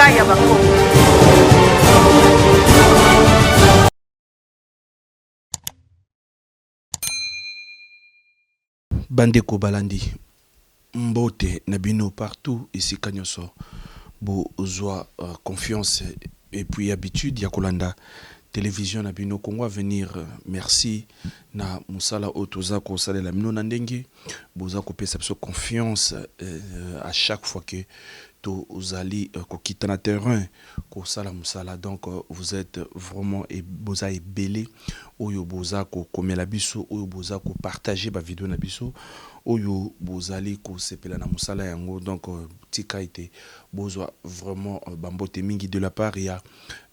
epai ya bango. Bandeko balandi mbote na bino partout ici kanyoso bozwa confiance et puis habitude ya kolanda télévision na bino Congo Avenir. Merci na musala otoza ko salela mino na ndenge boza ko pesa biso confiance à chaque fois que to ozali ko kitana terrain ko sala musala. Donc vous êtes vraiment et boza ebele oyo boza ko komela biso oyo boza ko partager ba vidéo na biso oyo bozali ko sepela na musala yango. Donc tika été bozwa vraiment bambote mingi de la part ya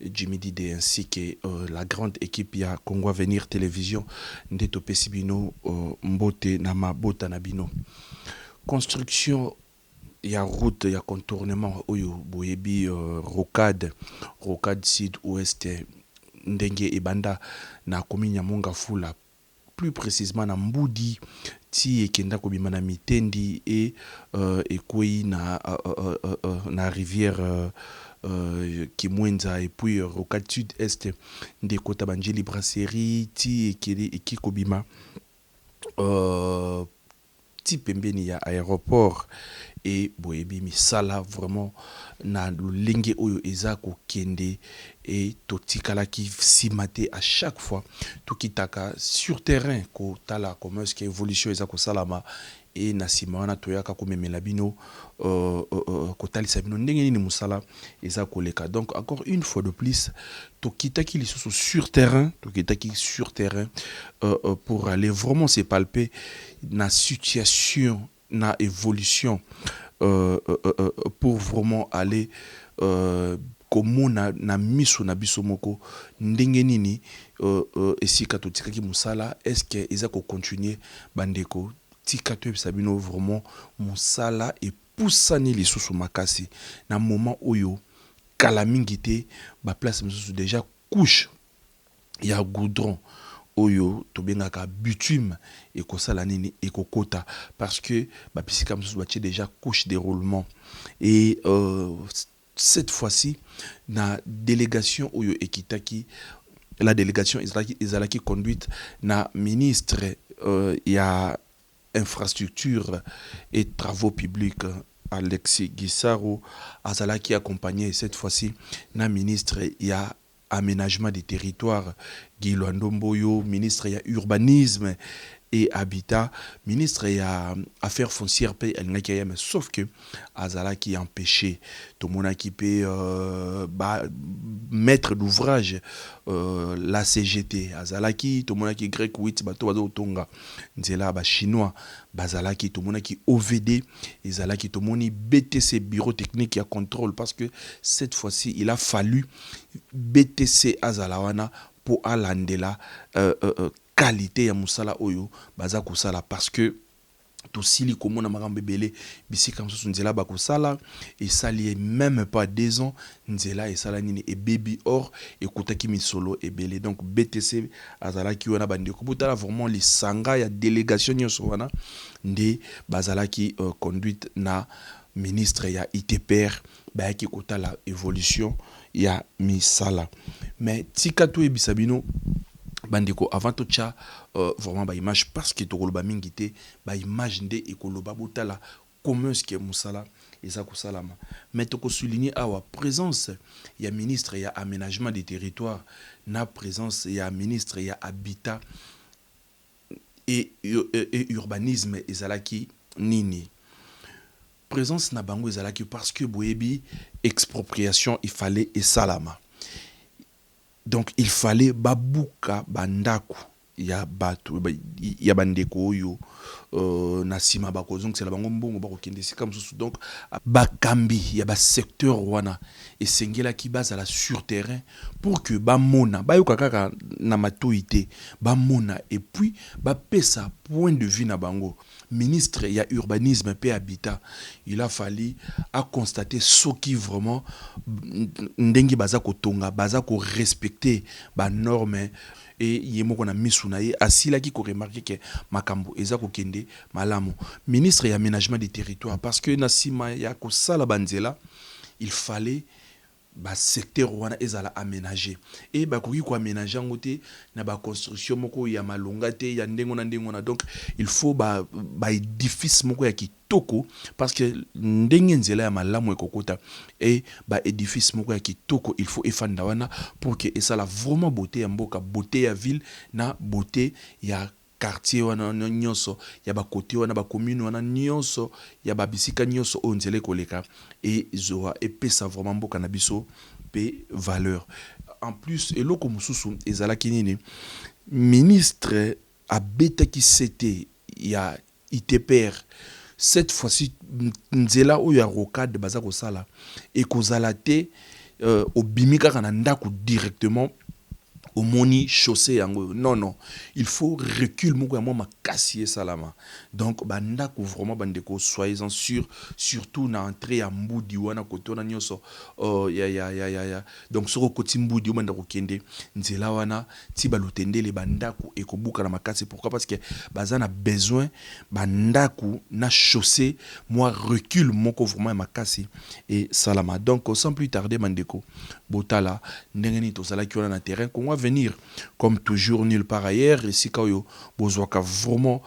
Jimmy Dide ainsi que la grande équipe ya Congo Avenir Télévision ndeto pesi bino mbote na mabota na bino. Construction ya route ya contournement oyo boyebi rocade sud-ouest ndenge ebanda na commune ya Mongafula, plus précisément na Mbudi ti ekenda kobima na Mitendi et ekwei na rivière Kimwenza et puis rocade sud-est nde kota banjeli brasserie ti ekeli kobima ti pembeni ya aéroport et boyebi misala vraiment na lenge oyo eza ko kende et totikala ki simate à chaque fois tokitaka sur terrain ko tala comment est-ce que évolution eza ko salama et na sima wana toyaka ko memela bino ko talisa bino ndenge nini musala eza ko leka. Donc encore une fois de plus tokitaki lisusu sur terrain pour aller vraiment se palper na situation na évolution pour vraiment aller komona na miso na biso moko ndenge nini esika totikaki musala est-ce que eza ko continuer bandeko tika to sabino vraiment musala et poussani lisusu makasi na moment oyo kala mingi te ba place mususu déjà couche ya goudron oyo tobengaka bitume et kosala nini et kokota parce que ba pisika mususu batie déjà couche de roulement et cette fois-ci na délégation oyo ekitaki la délégation ezalaki conduite na ministre ya infrastructure et travaux publics Alexis Gisaro azalaki accompagné cette fois-ci na ministre ya aménagement des territoires Guy Ndomboyo, ministre ya urbanisme et habitat, ministre ya affaires foncières pe alingaki sauf que azalaki empêché tout mon équipé maître d'ouvrage la CGT azalaki tout mon équipe grec 8 bato bazo tonga nzela ba chinois bazalaki tout mon équipe OVD ezalaki tout mon BTC bureau technique ya contrôle parce que cette fois-ci il a fallu BTC azalawana pour alandela qualité ya musala oyo baza kusala parce que to sili komona makambo ebele bisika msusu nzela bakosala et sali même pas 2 ans nzela et sala nini et baby or ekutaki misolo ebele. Donc BTC azalaki wana bandeko botala vraiment les sanga ya délégation nyonso wana nde bazalaki conduite na ministre ya ITPR bayaki kotala évolution ya misala. Mais tika to ebisabino bandeko avant to tcha vraiment ba image parce que to koloba mingi te ba image nde ekoloba botala comment est-ce que musala eza ko salama. Mais to ko souligner awa présence ya ministre ya aménagement des territoires na présence ya ministre ya habitat et urbanisme ezalaki nini présence na bango ezalaki parce que boyebi expropriation il fallait et salama. Donc il fallait babuka bandaku ya bato ya bandeko oyo na sima bakozong c'est la bango mbongo bakokende sika msusu. Donc bakambi ya ba secteur wana esengela ki base la sur terrain pour que ba mona bayoka kaka na matoité ba mona et puis ba pesa point de vue na bango. Ministre ya urbanisme et habitat il a fallu à constater ce qui vraiment ndenge baza ko tonga baza ko respecter ba normes et yemo kona misuna ye asila ki ko remarquer que makambo eza ko kende malamu. Ministre ya aménagement des territoires parce que na sima ya ko sala banzela il fallait secteur wana ezala aménagé et bakoki ko aménager ngo te na ba construction moko ya malonga te ya ndengo na ndengo na. Donc il faut ba édifice moko ya kitoko parce que ndenge nzela ya malamu ekokota et ba édifice moko ya kitoko il faut efanda wana pour que ça la vraiment beauté ya mboka, beauté ya ville na beauté ya quartier wana nyonso ya ba côté wana ba commune wana nyonso ya ba bisika nyonso o nzele koleka et zoa epesa vraiment mboka na biso pe valeur. En plus eloko mususu ezalaki nini ministre abetaki sete ya ITPR cette fois-ci nzela oyo ya rocade baza kosala ekozala te obimika kana ndako directement au moni chaussée yango. Non, il faut recul moko ya moi makasi salama. Donc banda ko vraiment bandeko soyez-en sûr, surtout na entrée ya mbudi wana koto na nyoso ya donc soko koti mbudi banda ko kende nzela wana ti balotende le bandako ekobuka na makasi. Pourquoi? Parce que bazana besoin bandako na chaussée moi recul moko vraiment makasi et salama. Donc sans plus tarder bandeko botala ndengeni to sala ki wana na terrain qu'on va venir comme toujours nulle part ailleurs ici quand yo bozwaka vraiment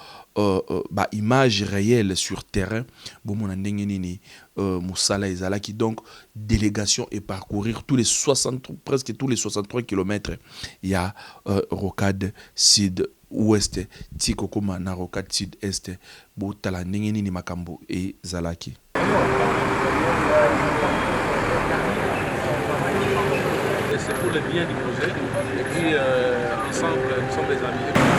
image réelle sur terrain bon mon ndenge nini musala ezala qui donc délégation et parcourir tous les 60 presque tous les 63 km il y a rocade sud ouest tikokoma na rocade sud est botala ndenge nini makambo et zalaki. C'est pour le bien du projet. Et puis, ensemble, nous sommes des amis.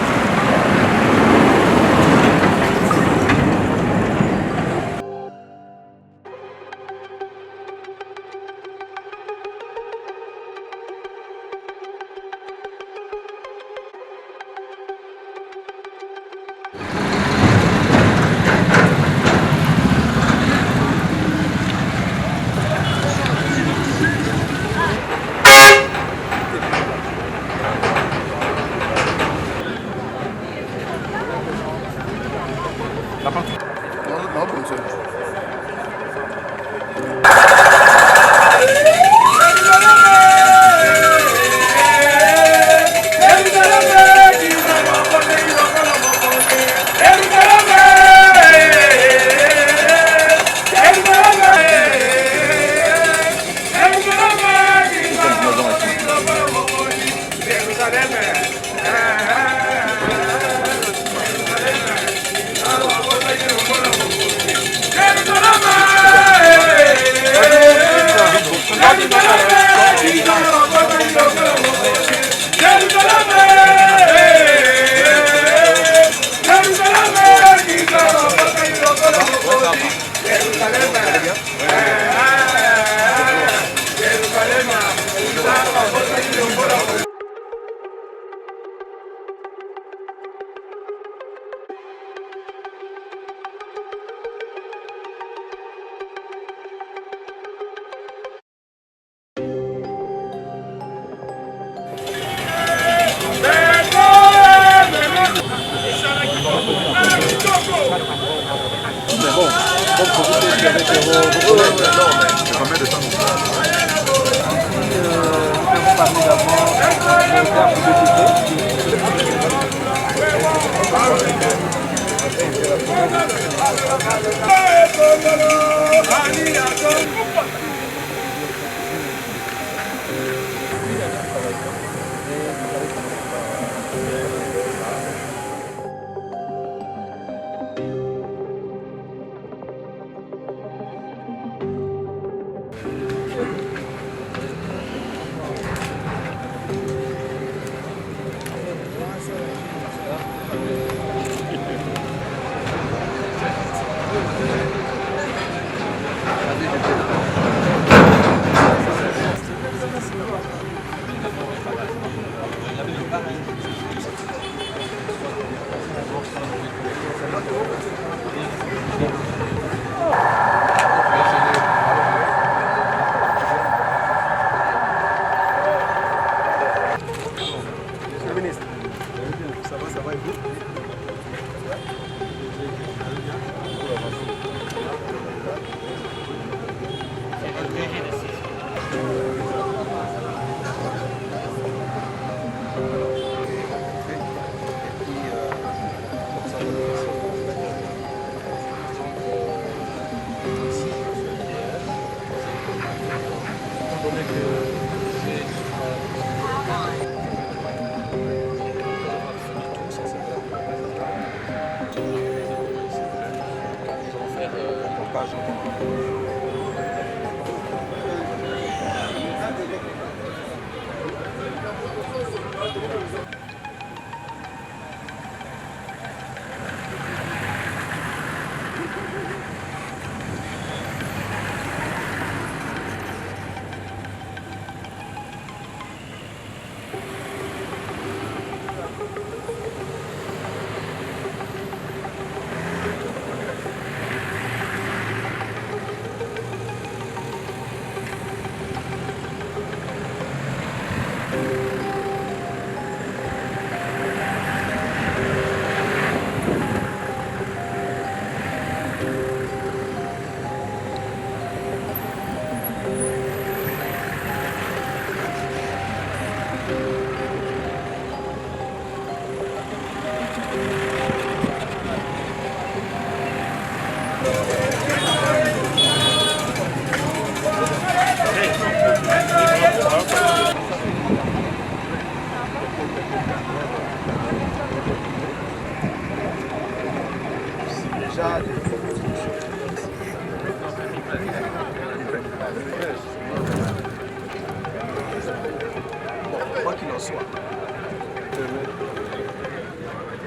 Quoi qu'il en soit.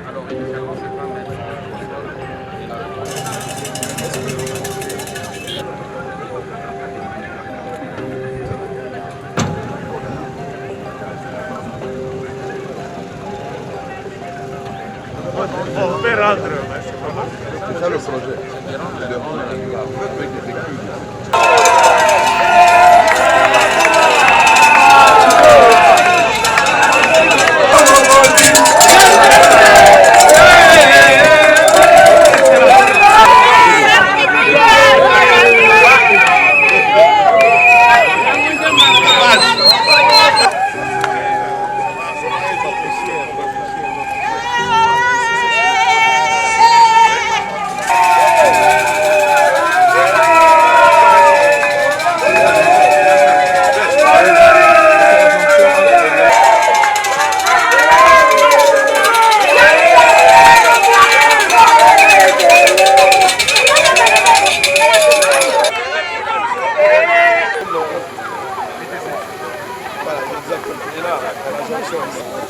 Alors, initialement, c'est pas mettre. On peut rendre, mais c'est pas mal. C'est ça le projet. De rendre avec des véhicules.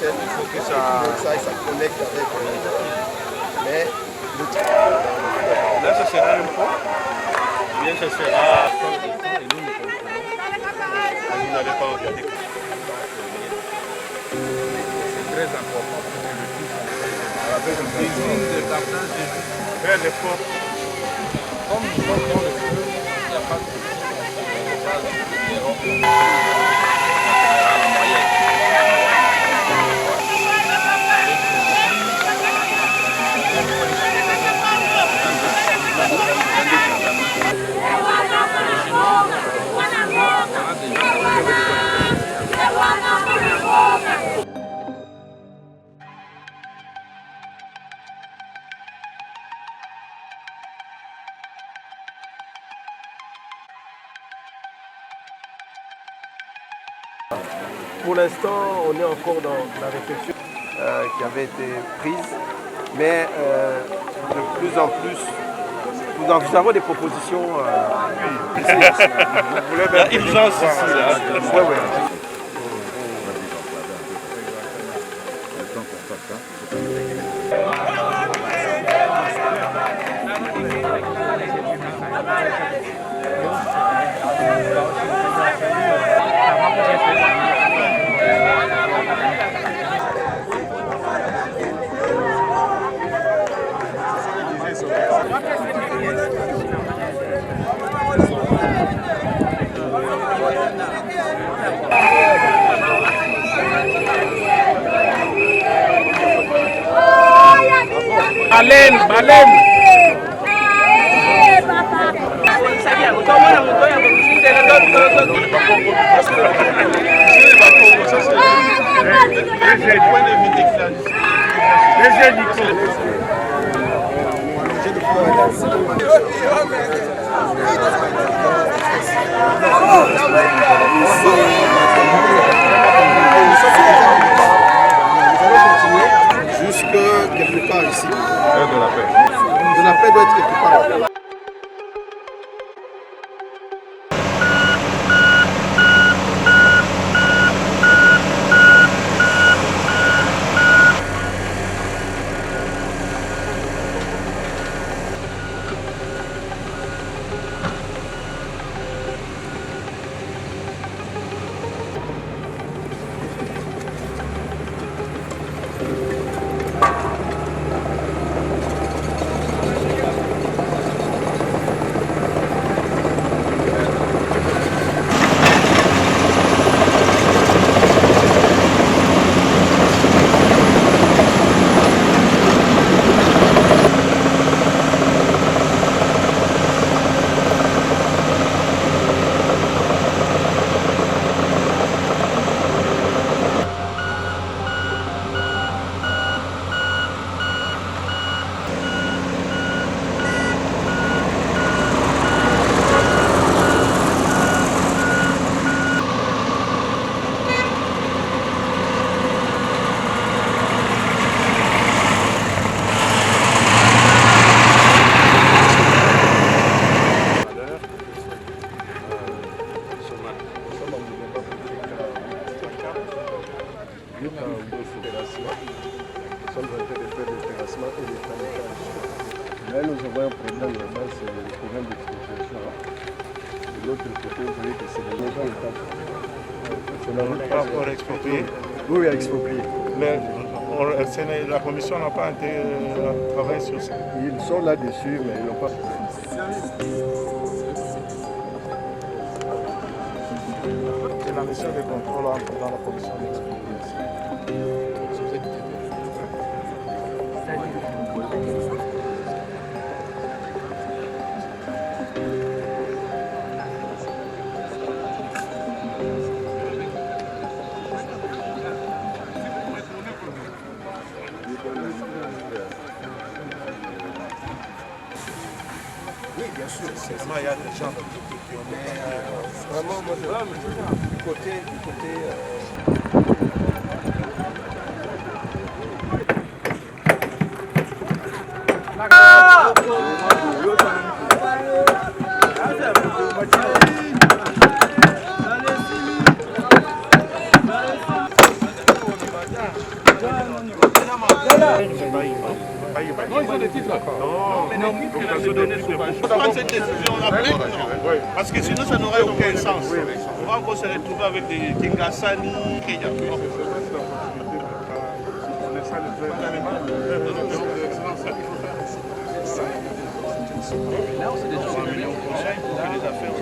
Il faut que ça connecte avec. Mais là, ça sera un pont. Bien, ça sera. Vous n'allez pas regarder. C'est très important pour que le tout s'en usine de partage des jus. Vers les ports. Comme nous sommes dans le feu, il n'y a pas de la moyenne. Pour l'instant, on est encore dans la réflexion qui avait été prise, mais de plus en plus, nous envisageons des propositions. Il y a urgence ici. Oui, oui. Baleine, baleine. Jusque quelque part ici. De la paix doit être quelque part. terrain d'expropriation. De l'autre côté, vous voyez que c'est des maisons étages. Par rapport à exproprier. Oui, à exproprier. Mais la commission n'a pas travaillé sur ça. Ils sont là-dessus, mais ils n'ont pas. C'est la mission de contrôle dans la commission d'expropriation. Oui, bien sûr. Vraiment, il y a des gens qui ont Vraiment, moi, du côté Non, ils ont des titres. Non, mais les titres qu'il a donné sont pas. Il faut prendre cette décision après. Parce que sinon, ça n'aurait aucun sens. On va encore se retrouver avec des Kingasani, Kenya. Là, c'est des gens qui ont conseil pour faire des affaires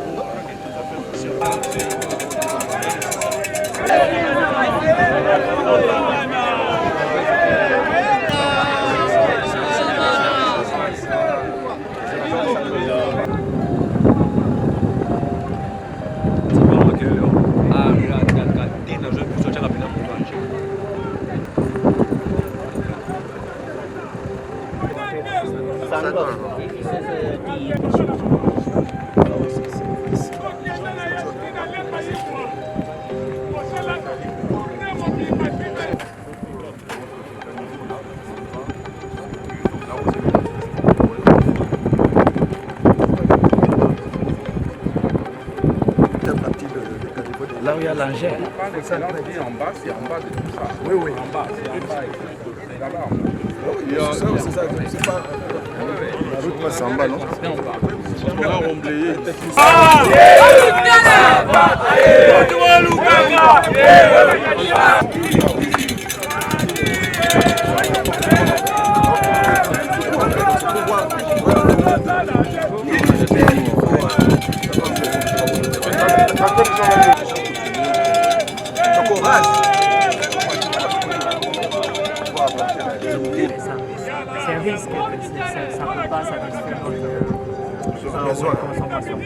là où il y a l'engin. C'est là, on dit en bas, c'est en bas de tout ça. Oui, oui. En bas, c'est en bas. C'est là-bas. C'est ça, c'est pas. La route passe en bas, non? C'est en bas. On va remblayer. C'est un risque, ça ne peut pas satisfaire notre besoin de consommation.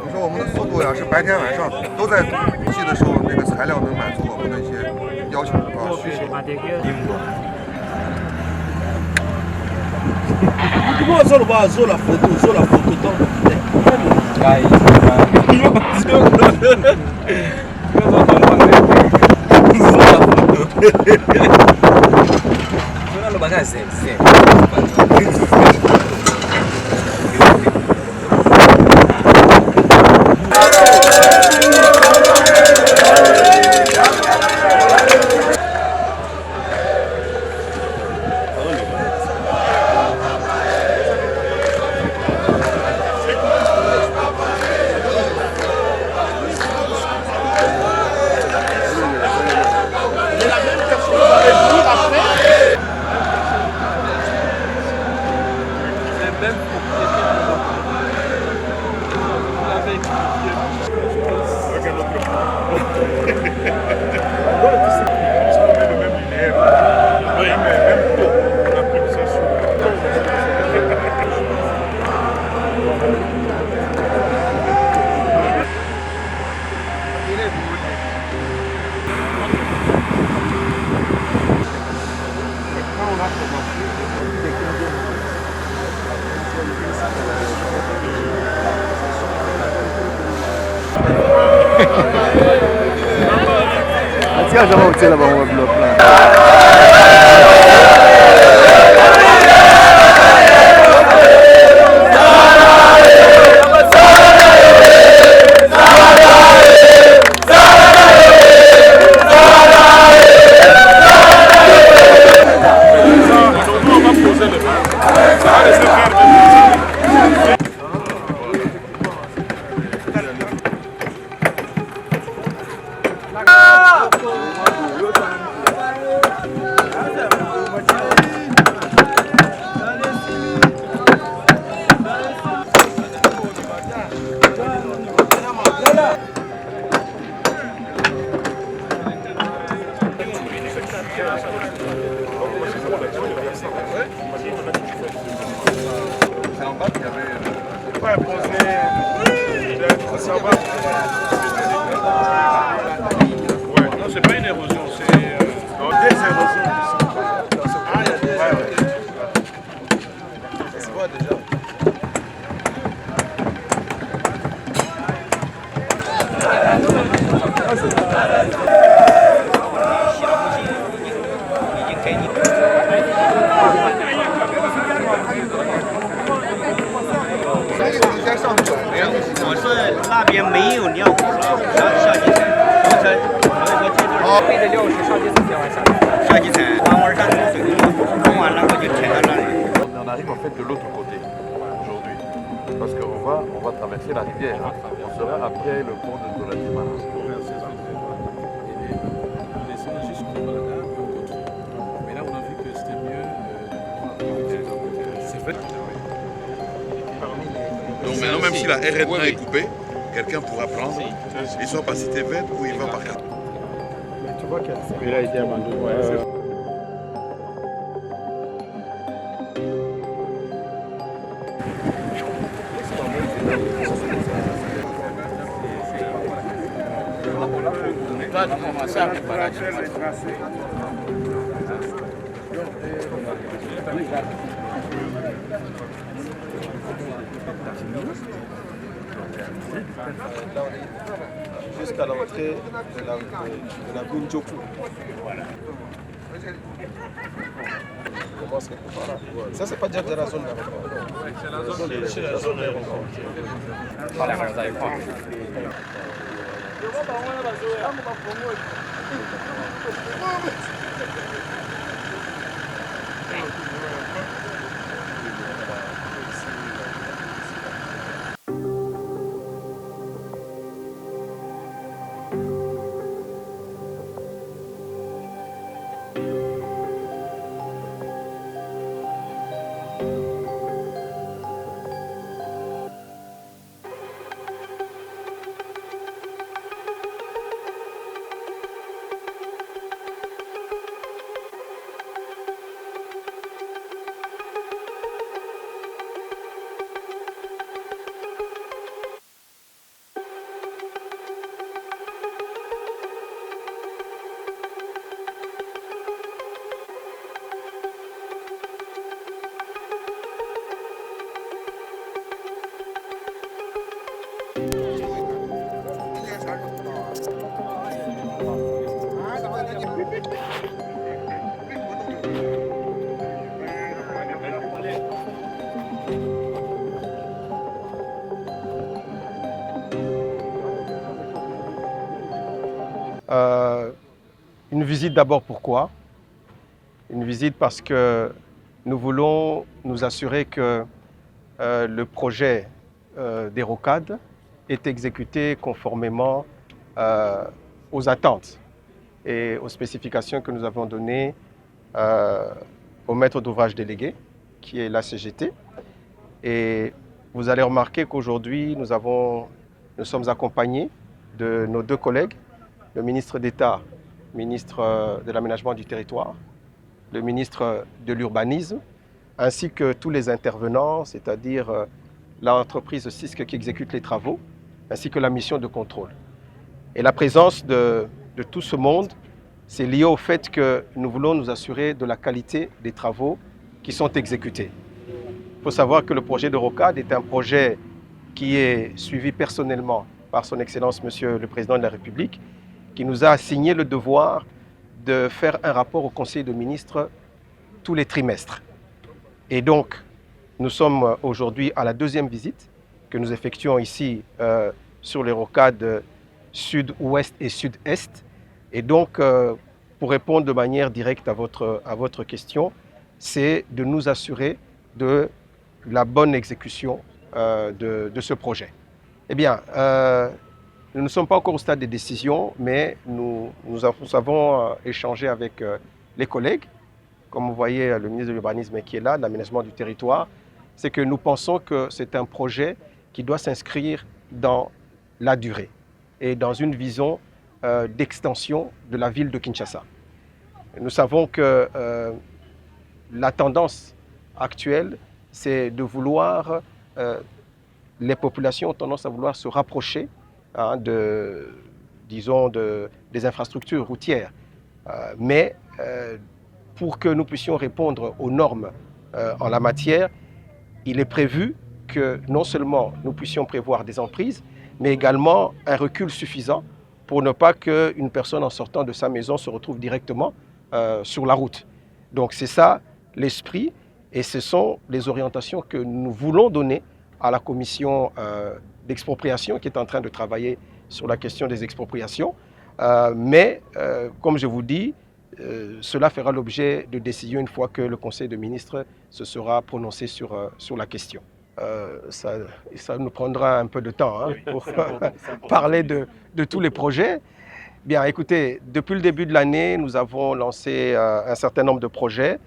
你说我们的速度呀，是白天晚上都在寄的时候，那个材料能满足我们的一些要求啊需求。 Comment ça, on va sur la photo Tiens, j'avais ôté là-bas, on va bloquer là. pas imposer d'être savoir. Ouais. Non, c'est pas une érosion, c'est Des érosions. Ah, il y a des Ça se voit déjà. On arrive en fait de l'autre côté aujourd'hui. Parce qu'on va traverser la rivière. On sera après le pont de Dolatima. On descend jusqu'au Balada, mais là on a vu que c'était mieux. C'est fait. Donc maintenant, même si la RN1 est coupée, quelqu'un pourra prendre. Ils sont pas cité vert ou il va par là. Tu vois qu'il y a Il a été abandonné. Toi, tu commences à préparer. jusqu'à l'entrée de la Bunjoku. On commence quelque part là. Ça, c'est pas déjà la zone d'aéroport. C'est la zone d'aéroport. Une visite d'abord pourquoi? Une visite parce que nous voulons nous assurer que le projet des rocades est exécuté conformément aux attentes et aux spécifications que nous avons données au maître d'ouvrage délégué, qui est la CGT. Et vous allez remarquer qu'aujourd'hui, nous sommes accompagnés de nos deux collègues, le ministre d'État, ministre de l'Aménagement du Territoire, le ministre de l'Urbanisme, ainsi que tous les intervenants, c'est-à-dire l'entreprise CISC qui exécute les travaux, ainsi que la mission de contrôle. Et la présence de tout ce monde, c'est lié au fait que nous voulons nous assurer de la qualité des travaux qui sont exécutés. Il faut savoir que le projet de rocade est un projet qui est suivi personnellement par son Excellence Monsieur le Président de la République, qui nous a assigné le devoir de faire un rapport au Conseil des ministres tous les trimestres. Et donc, nous sommes aujourd'hui à la deuxième visite que nous effectuons ici sur les rocades sud-ouest et sud-est. Et donc, pour répondre de manière directe à votre question, c'est de nous assurer de la bonne exécution de ce projet. Eh bien, nous ne sommes pas encore au stade des décisions, mais nous avons échangé avec les collègues. Comme vous voyez, le ministre de l'Urbanisme qui est là, de l'Aménagement du Territoire, c'est que nous pensons que c'est un projet qui doit s'inscrire dans la durée et dans une vision d'extension de la ville de Kinshasa. Nous savons que la tendance actuelle, c'est de vouloir les populations ont tendance à vouloir se rapprocher hein, des infrastructures routières. Mais pour que nous puissions répondre aux normes en la matière, il est prévu que non seulement nous puissions prévoir des emprises, mais également un recul suffisant pour ne pas qu'une personne en sortant de sa maison se retrouve directement sur la route. Donc c'est ça l'esprit et ce sont les orientations que nous voulons donner à la commission d'expropriation qui est en train de travailler sur la question des expropriations. Mais comme je vous dis, cela fera l'objet de décisions une fois que le Conseil de ministres se sera prononcé sur la question. Ça nous prendra un peu de temps hein, pour parler de tous les projets. Bien, écoutez, depuis le début de l'année, nous avons lancé un certain nombre de projets.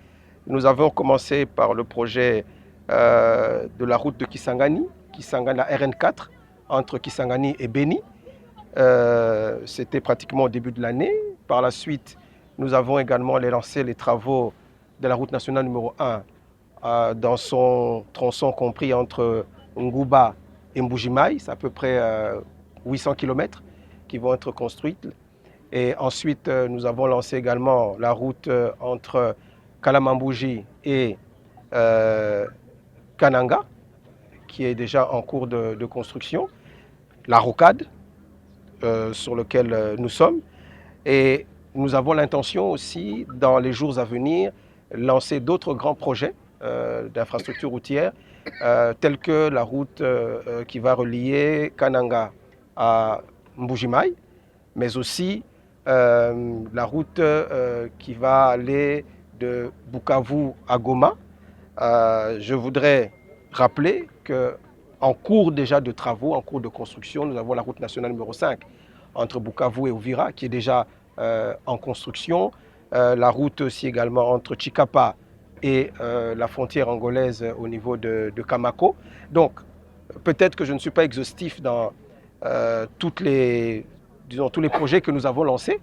Nous avons commencé par le projet de la route de Kisangani, la RN4, entre Kisangani et Beni. C'était pratiquement au début de l'année. Par la suite, nous avons également lancé les travaux de la route nationale numéro 1 dans son tronçon compris entre Nguba et Mbujimaï. C'est à peu près 800 km qui vont être construites. Et ensuite, nous avons lancé également la route entre Kalamambuji et Kananga, qui est déjà en cours de construction. La rocade, sur laquelle nous sommes. Et nous avons l'intention aussi, dans les jours à venir, lancer d'autres grands projets d'infrastructures routières, tels que la route qui va relier Kananga à Mbujimaï, mais aussi la route qui va aller de Bukavu à Goma. Je voudrais rappeler qu'en cours déjà de travaux, en cours de construction, nous avons la route nationale numéro 5 entre Bukavu et Uvira qui est déjà en construction. La route aussi également entre Chikapa et la frontière angolaise au niveau de Kamako. Donc, peut-être que je ne suis pas exhaustif dans tous les projets que nous avons lancés,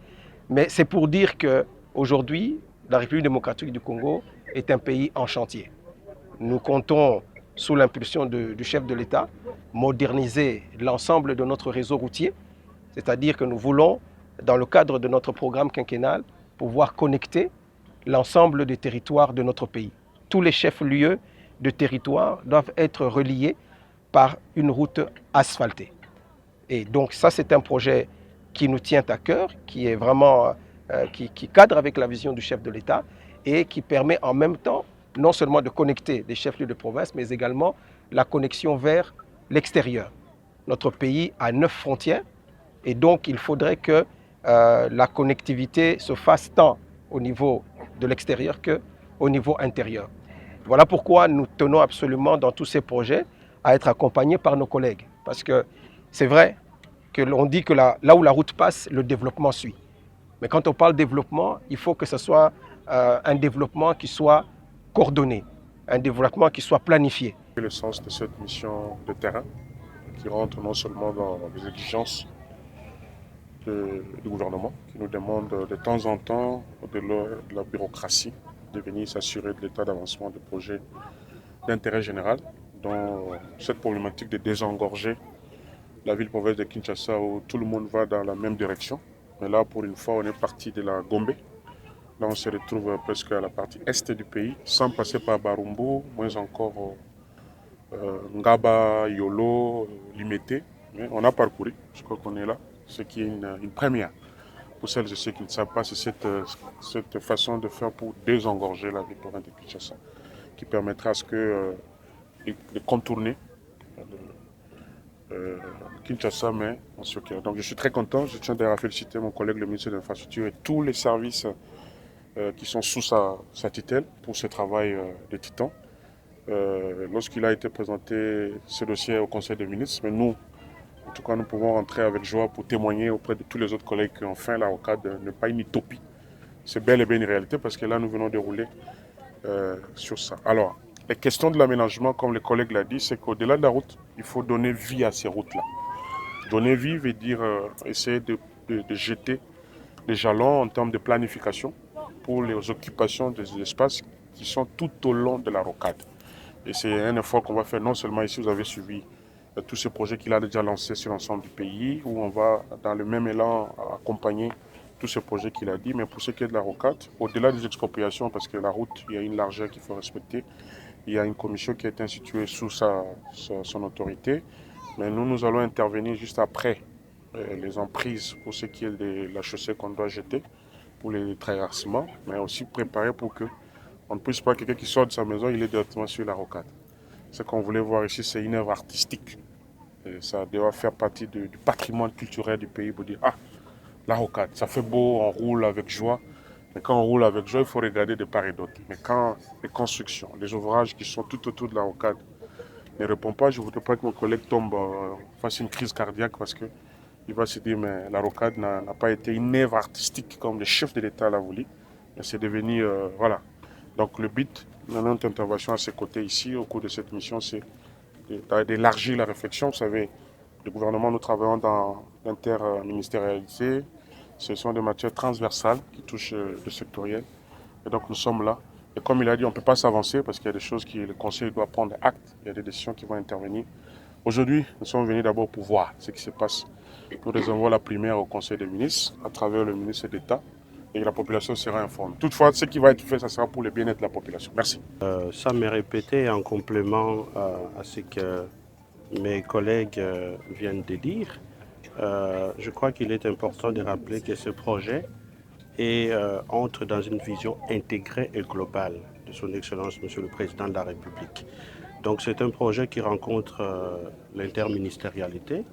mais c'est pour dire qu'aujourd'hui, la République démocratique du Congo est un pays en chantier. Nous comptons, sous l'impulsion du chef de l'État, moderniser l'ensemble de notre réseau routier, c'est-à-dire que nous voulons, dans le cadre de notre programme quinquennal, pouvoir connecter l'ensemble des territoires de notre pays. Tous les chefs-lieux de territoire doivent être reliés par une route asphaltée. Et donc ça, c'est un projet qui nous tient à cœur, qui est vraiment, qui cadre avec la vision du chef de l'État et qui permet en même temps non seulement de connecter des chefs-lieux de province, mais également la connexion vers l'extérieur. Notre pays a 9 frontières et donc il faudrait que la connectivité se fasse tant au niveau de l'extérieur qu'au niveau intérieur. Voilà pourquoi nous tenons absolument dans tous ces projets à être accompagnés par nos collègues. Parce que c'est vrai que l'on dit que là où la route passe, le développement suit. Mais quand on parle développement, il faut que ce soit un développement qui soit coordonné, un développement qui soit planifié. C'est le sens de cette mission de terrain qui rentre non seulement dans les exigences du gouvernement, qui nous demande de temps en temps, au-delà de la bureaucratie, de venir s'assurer de l'état d'avancement des projets d'intérêt général, dans cette problématique de désengorger la ville-province de Kinshasa où tout le monde va dans la même direction. Mais là, pour une fois, on est parti de la Gombe. Là, on se retrouve presque à la partie est du pays, sans passer par Barumbu, moins encore Ngaba, Yolo, Limete. Mais on a parcouru, je crois qu'on est là, ce qui est une première. Pour celles et ceux qui ne savent pas, c'est cette façon de faire pour désengorger la ville-province de Kinshasa, qui permettra à ce que de contourner Kinshasa, mais en Sokia. Donc je suis très content, je tiens d'ailleurs à féliciter mon collègue le ministre de l'Infrastructure et tous les services qui sont sous sa tutelle pour ce travail de titan. Lorsqu'il a été présenté ce dossier au Conseil des ministres, mais nous, en tout cas, nous pouvons rentrer avec joie pour témoigner auprès de tous les autres collègues qu'enfin la rocade n'est pas une utopie. C'est bel et bien une réalité parce que là, nous venons de rouler sur ça. Alors, les questions de l'aménagement, comme les collègues l'ont dit, c'est qu'au-delà de la route, il faut donner vie à ces routes-là. Donner vie veut dire essayer de jeter les jalons en termes de planification pour les occupations des espaces qui sont tout au long de la rocade. Et c'est un effort qu'on va faire non seulement ici, vous avez suivi tous ces projets qu'il a déjà lancés sur l'ensemble du pays, où on va dans le même élan accompagner tous ces projets qu'il a dit. Mais pour ce qui est de la rocade, au-delà des expropriations, parce que la route, il y a une largeur qu'il faut respecter, il y a une commission qui est instituée sous son autorité. Mais nous allons intervenir juste après les emprises pour ce qui est de la chaussée qu'on doit jeter pour les traversements, mais aussi préparer pour que on ne puisse pas, quelqu'un qui sort de sa maison, il est directement sur la rocade. Ce qu'on voulait voir ici, c'est une œuvre artistique. Et ça doit faire partie du patrimoine culturel du pays pour dire, ah, la rocade, ça fait beau, on roule avec joie. Mais quand on roule avec joie, il faut regarder de part et d'autre. Mais quand les constructions, les ouvrages qui sont tout autour de la rocade ne répondent pas, je ne voudrais pas que mon collègue tombe, fasse une crise cardiaque parce qu'il va se dire, mais la rocade n'a pas été une œuvre artistique comme le chef de l'État l'a voulu. Mais c'est devenu, voilà. Donc le but de notre intervention à ses côtés ici, au cours de cette mission, c'est d'élargir la réflexion. Vous savez, le gouvernement, nous travaillons dans l'interministérialité. Ce sont des matières transversales qui touchent le sectoriel. Et donc nous sommes là. Et comme il a dit, on ne peut pas s'avancer parce qu'il y a des choses que le Conseil doit prendre acte. Il y a des décisions qui vont intervenir. Aujourd'hui, nous sommes venus d'abord pour voir ce qui se passe. Nous réservons la primaire au Conseil des ministres à travers le ministre d'État. Et la population sera informée. Toutefois, ce qui va être fait, ça sera pour le bien-être de la population. Merci. Ça m'est répété en complément à ce que mes collègues viennent de dire. Je crois qu'il est important de rappeler que ce projet entre dans une vision intégrée et globale de son Excellence, Monsieur le Président de la République. Donc c'est un projet qui rencontre l'interministérialité.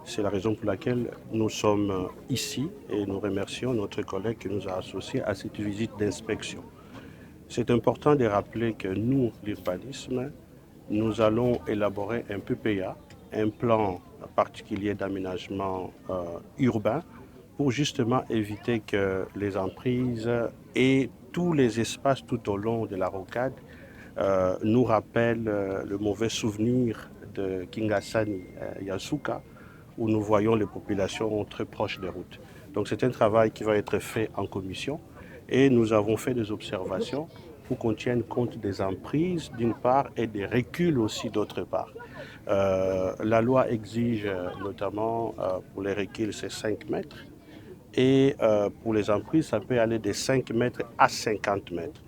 C'est la raison pour laquelle nous sommes ici et nous remercions notre collègue qui nous a associés à cette visite d'inspection. C'est important de rappeler que nous, l'urbanisme, nous allons élaborer un PPA, un plan particulier d'aménagement urbain pour justement éviter que les emprises et tous les espaces tout au long de la rocade nous rappellent le mauvais souvenir de Kingasani, Yasuka, où nous voyons les populations très proches des routes. Donc c'est un travail qui va être fait en commission et nous avons fait des observations pour qu'on tienne compte des emprises d'une part et des reculs aussi d'autre part. La loi exige notamment pour les reculs c'est 5 mètres et pour les emprises ça peut aller de 5 mètres à 50 mètres.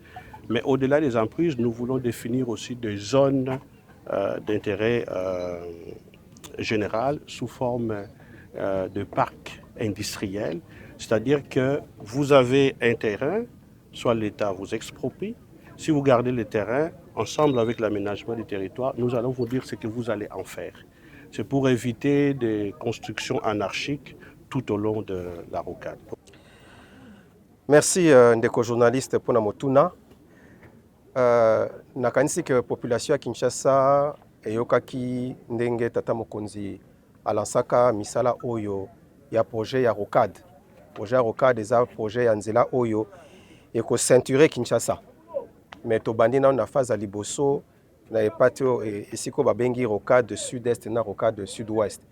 Mais au-delà des emprises, nous voulons définir aussi des zones d'intérêt général sous forme de parc industriel, c'est-à-dire que vous avez un terrain, soit l'État vous exproprie. Si vous gardez le terrain, ensemble avec l'aménagement du territoire, nous allons vous dire ce que vous allez en faire. C'est pour éviter des constructions anarchiques tout au long de la rocade. Merci ndeko journaliste pour Motuna. Nakanisi que population à Kinshasa eyokaki ndenge tata mokonzi alansaka misala oyo ya projet ya rocade. Projet ya rocade eza projet ya nzela oyo eko ceinture Kinshasa. Mais tobandi na phase ya liboso na epate esiko babengi rocade sud-est na rocade sud-ouest.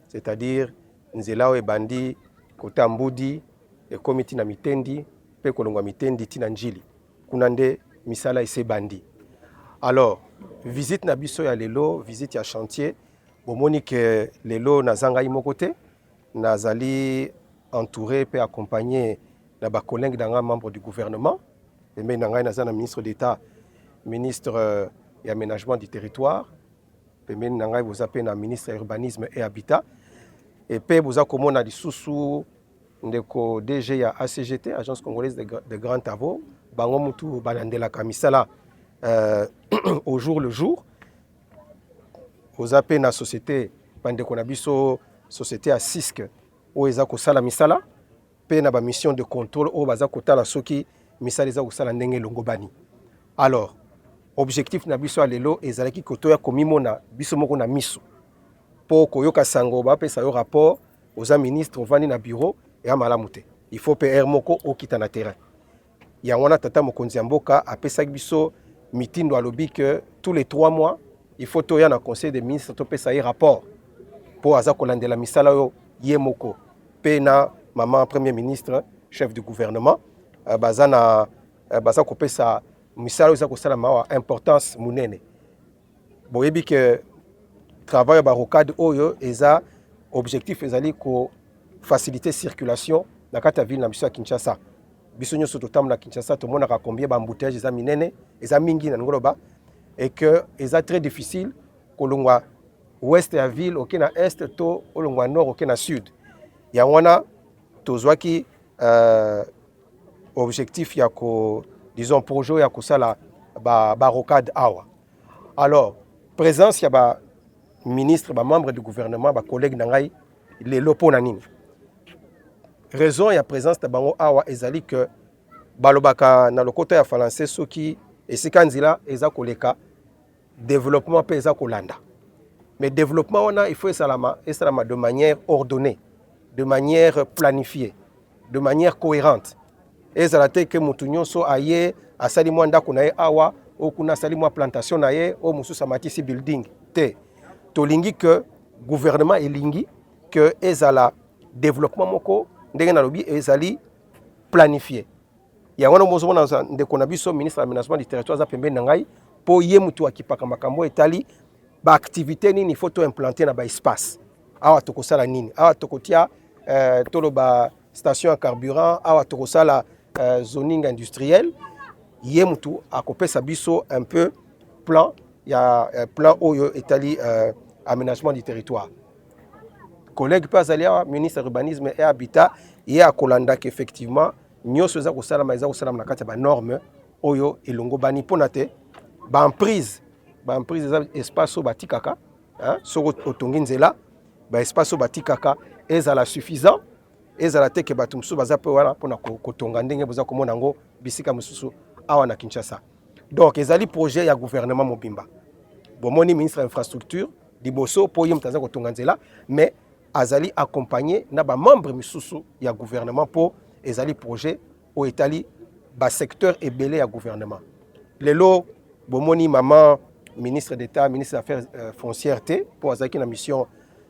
C'est-à-dire nzela oyo ebandi kota Mbudi ekomi tina Mitendi pe kolongwa Mitendi tina Njili. Kuna nde misala ese bandi. Alors, visite na biso ya lelo, visite ya chantier, bomoni que lelo nazanga imoko te, nazali entouré pe accompagné na ba collègues danga membre du gouvernement, et mais nanga nazana ministre d'État, ministre et aménagement du territoire, et mais nanga vous appelez na ministre urbanisme et habitat, et pe boza komona lisusu ndeko DG ya ACGT, Agence congolaise de grands travaux, bango mutu banandela kamisala au jour le jour. Aux appels na société bande konabiso société à CISC où eza ko sala misala pe na ba mission de contrôle au baza kotala soki misala eza ko sala ndenge longobani. Alors objectif na biso lelo ezalaki kotoya komimona biso moko na miso po koyoka sango ba pesa yo rapport aux ministres vani na bureau et amalamu te. Il faut PR moko okita na terrain. Ya wana tata mokonzi ya mboka apesa biso mitindo alobi que tous les 3 mois il faut toya na conseil des ministres to pesa rapport pour aza kolandela misala yo yemoko pe na maman premier ministre chef du gouvernement baza ko pesa misala yo za ko sala ma importance munene boyebi que travail ba rocade oyo eza objectif ezali ko faciliter circulation na kati ya ville na biso ya Kinshasa. Biso nyonso totambola na Kinshasa tomonaka combien ba embouteillage eza minene eza mingi na ngoloba et que eza très difficile kolongwa ouest ya ville oke na est to olongwa nord oke na sud. Ya wana tozwaki objectif ya ko disons projet ya kosala ba rocade awa. Alors présence ya ba ministre ba membre du gouvernement ba collègue na ngai lelo pona nini. Raison ya présence ta bango awa ezali que balobaka na lokota ya français soki esika nzila eza koleka développement pe eza kolanda. Mais développement wana il faut esalama de manière ordonnée, de manière planifiée, de manière cohérente. Ezala te ke mutu nyonso aye asali mwa ndako na ye awa o kuna asali mwa plantation na ye o mususu amatisi building te. Tolingi que gouvernement elingi que ezala développement moko ndenge na lobi ezali planifié. Ya wana mozomona ndeko na biso ministre de l'aménagement du territoire za pembeni na ngai po ye mutu akipaka makambo etali ba activité nini faut to implanter na ba espace. Awa tokosala nini? Awa tokotia toloba station à carburant, awa tokosala zoning industriel. Ye mutu akopesa biso un peu plan ya plan oyo etali aménagement du territoire. Collègue Pazalia, ministre de l'urbanisme et habitat, il y a Kolanda qu'effectivement, nous sommes au salam, nous sommes na kati ba norme oyo elongo bani ponate, ba emprise espace au batikaka, hein, so otongi nzela, ba espace au batikaka ezala suffisant, ezala te ke batumsu baza pe wana pona kotonga ndenge boza komona ngo bisika mususu awa na Kinshasa. Donc ezali projet ya gouvernement mobimba. Bomoni ministre de l'infrastructure diboso po yim taza kotonga nzela, mais azali accompagné na ba membre misusu ya gouvernement pour ezali projet au etali ba secteur ebelé ya gouvernement. Lelo bomoni maman ministre d'État, ministre des Affaires foncières te pour azaki na mission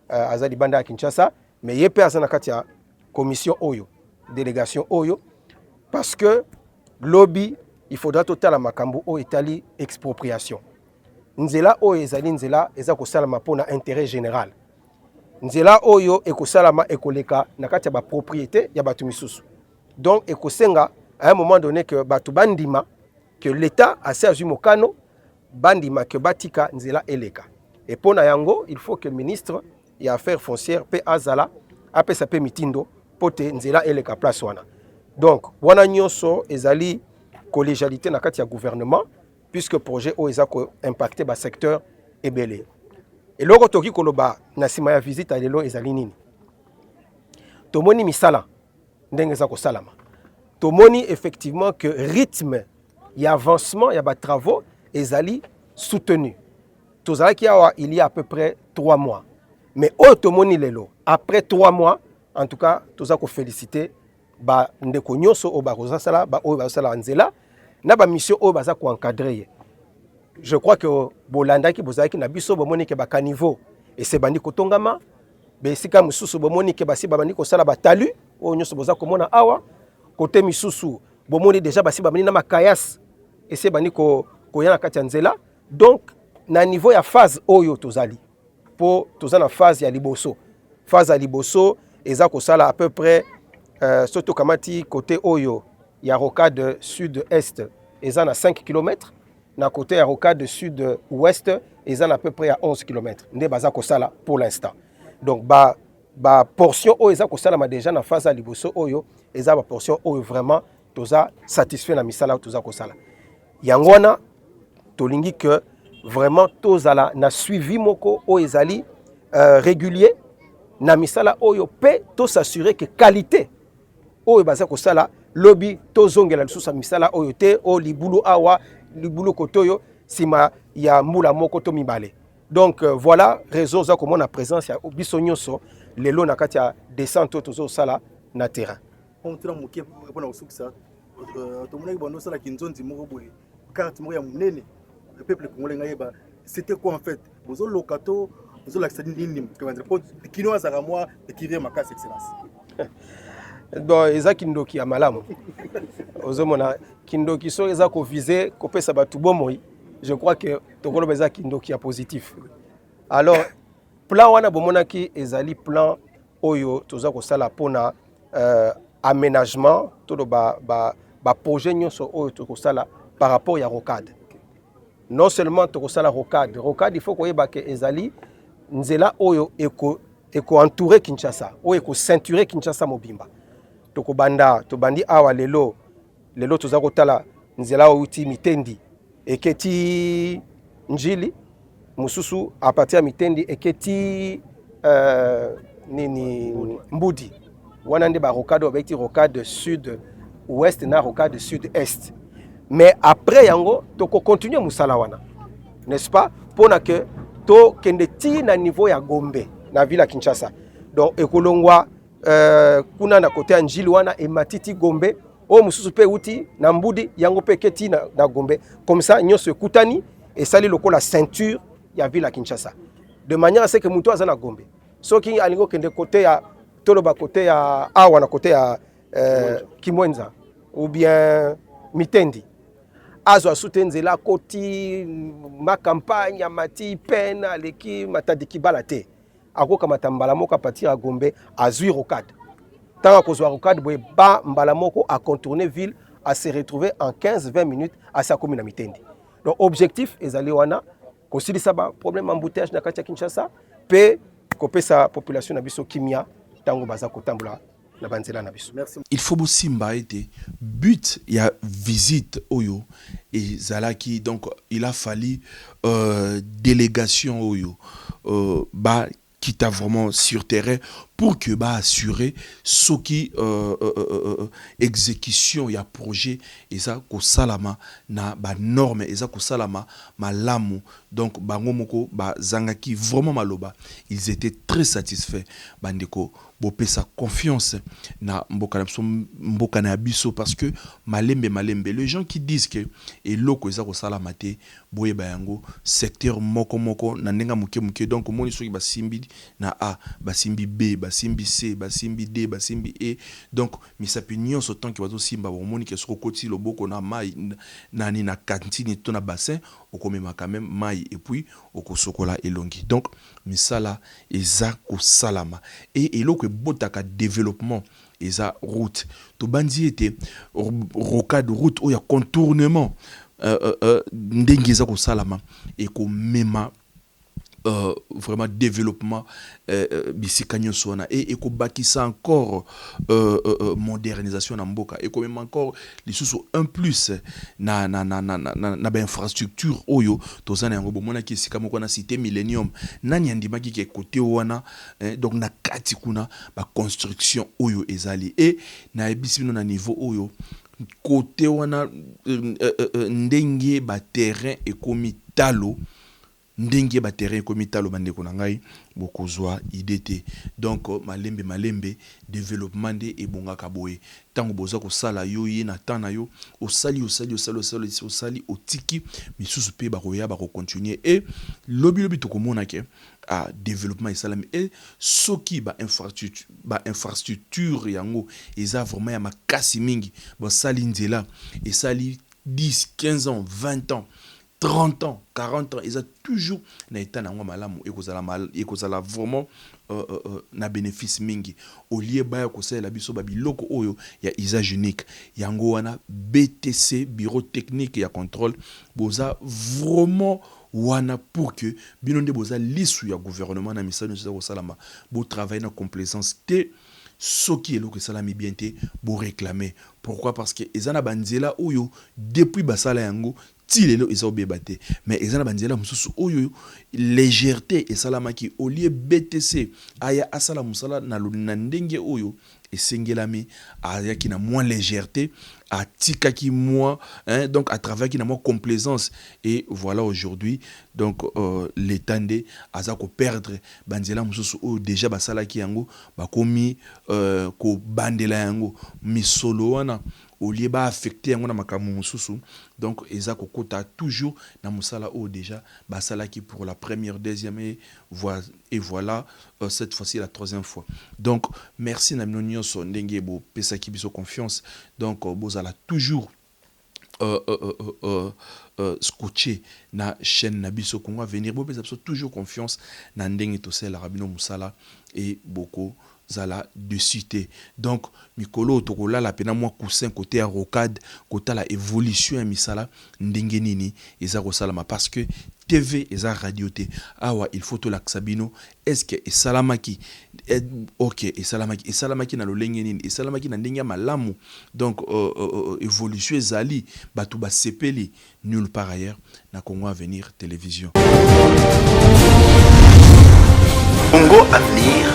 azali banda à Kinshasa, mais yé pe azana kati ya commission oyo, délégation oyo parce que lobby il faudra total makambo o etali expropriation. Nzela oyo ezali nzela eza ko sala mapona intérêt général. Nzela oyo ekosalama ekoleka na kati ya ba propriété ya batu misusu. Donc ekosenga à un moment donné que batu bandima que l'État a servi mokano bandima que batika nzela eleka. Et pona yango il faut que le ministre ya affaires foncières pe azala apesa pe mitindo pote nzela eleka place wana. Donc wana nyonso ezali collégialité na kati ya gouvernement puisque projet o ezako impacter ba secteur ebelé. Et loko toki koloba na sima ya visite lelo ezali nini? Tomoni misala ndenge za ko salama. Tomoni effectivement que rythme ya avancement ya ba travaux ezali soutenu. Tozalaki awa il y a à peu près 3 mois. Mais o tomoni lelo après 3 mois en tout cas toza ko féliciter ba ndeko nyonso o ba kozasala ba o ba sala nzela na ba mission o baza ko encadrer. Je crois que Bolanda qui bozaki na biso bomoni ke ba caniveau et c'est bandi kotongama be sika mususu bomoni ke basi bandi ko sala ba talu o nyoso boza komona awa côté misusu bomoni déjà basi bandi na makayas et c'est bandi ko yana kati ya nzela. Donc na niveau ya phase oyo tozali po tozana phase ya liboso. Phase ya liboso eza ko sala à peu près soto kamati côté oyo ya rocade sud-est eza na 5 km. Na côté ya rocade sud-ouest, ils ont à peu près à 11 km. Nde baza kosala pour l'instant. Donc ba portion o eza kosala ma déjà na phase à liboso oyo, eza ba portion oyo vraiment toza satisfait na misala toza kosala. Yangwana tolingi que vraiment tozala na suivi moko o ezali régulier na misala oyo pe to s'assurer que qualité oyo baza kosala lobby tozongela lisusa misala oyo te o libulu awa libulu kotoyo sima ya mbula moko to mibale. Donc voilà raison za komona présence ya biso nyonso lelo na kati ya descente tozo sala na terrain. On tira moké pour répondre au succès. To mona bono sala kinzonzi moko boye carte moko ya munene le peuple congolais ngayeba c'était quoi en fait bozo lokato bozo l'accès nini que va répondre kino azara moi et qui vient ma casse excellence. Donc eza kindoki ya malamu. Ozomona kindoki so eza ko viser ko pesa batu bomoi. Je crois que tokolo beza kindoki ya positif. Alors plan wana bomonaki ezali plan oyo toza kosala pona aménagement to ba projet nyonso oyo tokosala par rapport ya rocade. Non seulement tokosala rocade, il faut koyeba ke ezali nzela oyo eko entourer Kinshasa, oyo eko ceinturer Kinshasa mobimba. Tobandi awa lelo toza kotala nzela oyo uti Mitendi eketi Njili mususu a partir ya Mitendi eketi Mbudi. Wana nde ba rocade obeti rocade sud ouest na rocade sud est. Mais après yango toko continuer musala wana. N'est-ce pas? Pona que to kende ti na niveau ya Gombe na ville ya Kinshasa. Donc ekolongwa kuna na côté ya Njili wana e matiti Gombe o mususu pe uti na Mbudi yango pe keti na Gombe. Comme ça nyonso ekutani et sali lokola ceinture ya ville ya Kinshasa. De manière à ce que muto azana Gombe. Soki alingo kende côté ya toloba côté ya awa na côté ya Kimwenza ou bien Mitendi. Azo asute nzela koti ma campagne mati pena leki matadiki balate. Akoka matambala moko partir à Gombe azui rocade. Tant à kozwa rocade boye ba mbala moko a contourner ville à se retrouver en 15-20 minutes à sa commune à Mitendi. Donc objectif ezali wana kosilisa ba problème embouteillage na kati ya Kinshasa pe kopesa population na biso kimia tango baza kotambola na banzela na biso. Merci. Il faut aussi mbaete but il y a visite oyo et zalaki donc il a fallu délégation oyo ba qui t'a vraiment sur terrain pour que bah assurer ce qui exécution ya projet et ça ko salama na ba norme et ça ko salama malamu donc bango moko ba zangaki vraiment maloba ils étaient très satisfaits bandeko bopé sa confiance na mboka na biso parce que malembe les gens qui disent que et loko ça ko salama te boye bayango secteur moko na ndenga muke donc moni soki basimbi na A basimbi B basimbi C basimbi D basimbi E donc misapi nyonso tant que bazo simba bomoni ke soko koti loboko na mai nani na cantine to na bassin okomema quand même mai et puis okosokola elongi donc misala eza ko salama et eloko botaka développement eza route to bandi était rocade route ou ya contournement ndenge eza ko salama et ko mema vraiment développement bisika nyonso wana et ko bakisa encore modernisation na mboka et même encore lisusu un plus na ba infrastructure oyo tozana yango bomona ki sika moko na cité millennium nani andimaki ke côté wana donc na kati kuna ba construction oyo ezali et na ebisino na niveau oyo côté wana ndenge ba terrain ekomi talo ndenge ba terrain comme italo bandeko na ngai bokozwa idée donc malembe développement de ebonga kaboye tango boza ko sala yo ye na tana yo osali otiki misusu pe ba roya ba continuer et lobi to komona ke a développement et salami et soki ba infrastructure yango eza vraiment ya makasi mingi bo sali nzela et sali 10 15 ans 20 ans 30 ans, 40 ans, ils ont toujours na état na malamu et kozala vraiment na bénéfice mingi au lieu ba ko sala biso ba biloko oyo ya usage unique yango wana BTC bureau technique ya contrôle boza vraiment wana pour que binonde boza lisu ya gouvernement na misano za ko salama bo travailler na complaisance te soki eloko salami bien te bo réclamer pourquoi parce que ezana banzela oyo depuis basala yango tilelo eza obebate mais ezana banzela mususu oyo légèreté et salamaki au lieu BTC aya asala musala na ndenge oyo esengelami aya ki na moins légèreté a tika ki moins donc à travers qui na moins complaisance et voilà aujourd'hui donc l'état ndé aza ko perdre banzela mususu oyo déjà basala ki yango bakomi ko bandela yango misolo wana au lieu ba affecté yango na makamu mususu donc eza kokota toujours na musala o déjà basala qui pour la première deuxième et voilà cette fois-ci la troisième fois donc merci na nyonso ndenge bo pesa ki biso confiance donc bozala toujours scotché na chaîne Nabiso Congo Avenir. Bo pesa toujours confiance na ndenge to sel rabino musala et beaucoup zala de cité. Donc mikolo tokola la pena moi coussin côté à rocade côté la évolution ya misala ndenge nini eza kosalama parce que TV eza radio te awa il faut to l'axabino est-ce que esalamaki OK esalamaki na lolenge nini esalamaki na ndenge malamu donc évolution ezali batu ba sepeli nulle part ailleurs na Congo Avenir télévision. Congo Avenir